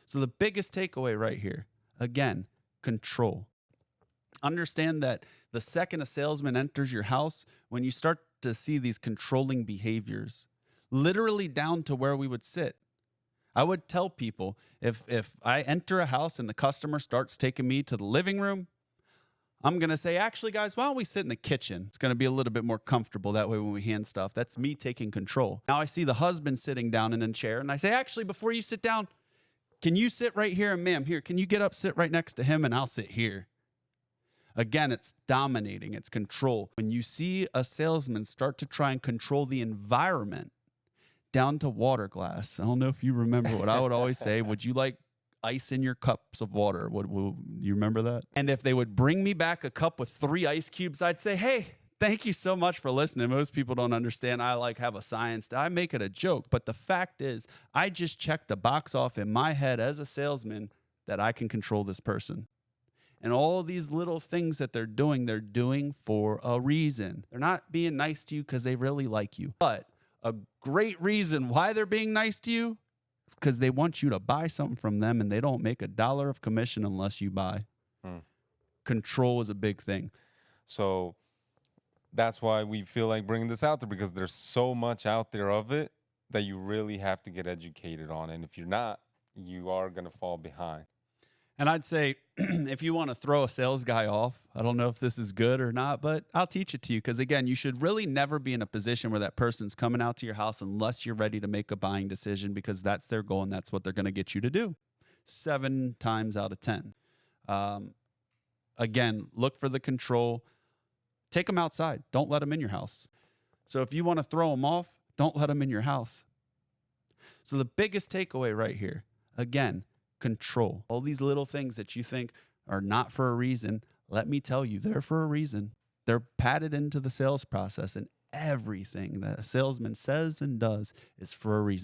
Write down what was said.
So the biggest takeaway right here, again, control. Understand that the second a salesman enters your house, when you start to see these controlling behaviors, literally down to where we would sit. I would tell people if I enter a house and the customer starts taking me to the living room, I'm going to say, actually, guys, why don't we sit in the kitchen? It's going to be a little bit more comfortable that way when we hand stuff. That's me taking control. Now I see the husband sitting down in a chair, and I say, actually, before you sit down, can you sit right here? And ma'am, here, can you get up, sit right next to him, and I'll sit here. Again, it's dominating, it's control. When you see a salesman start to try and control the environment down to water glass, I don't know if you remember what I would always say, would you like ice in your cups of water? You remember that? And if they would bring me back a cup with 3 ice cubes, I'd say, hey, thank you so much for listening. Most people don't understand. I have a science. I make it a joke. But the fact is, I just checked a box off in my head as a salesman that I can control this person. And all these little things that they're doing for a reason. They're not being nice to you because they really like you. But a great reason why they're being nice to you is because they want you to buy something from them, and they don't make $1 of commission unless you buy. Control is a big thing. So that's why we feel like bringing this out there, because there's so much out there of it that you really have to get educated on. And if you're not, you are going to fall behind. And I'd say if you want to throw a sales guy off, I don't know if this is good or not, but I'll teach it to you. Because again, you should really never be in a position where that person's coming out to your house unless you're ready to make a buying decision, because that's their goal and that's what they're going to get you to do. 7 times out of 10. Again, look for the control. Take them outside. Don't let them in your house. So if you want to throw them off, don't let them in your house. So the biggest takeaway right here, again, control. All these little things that you think are not for a reason, let me tell you, they're for a reason. They're padded into the sales process, and everything that a salesman says and does is for a reason.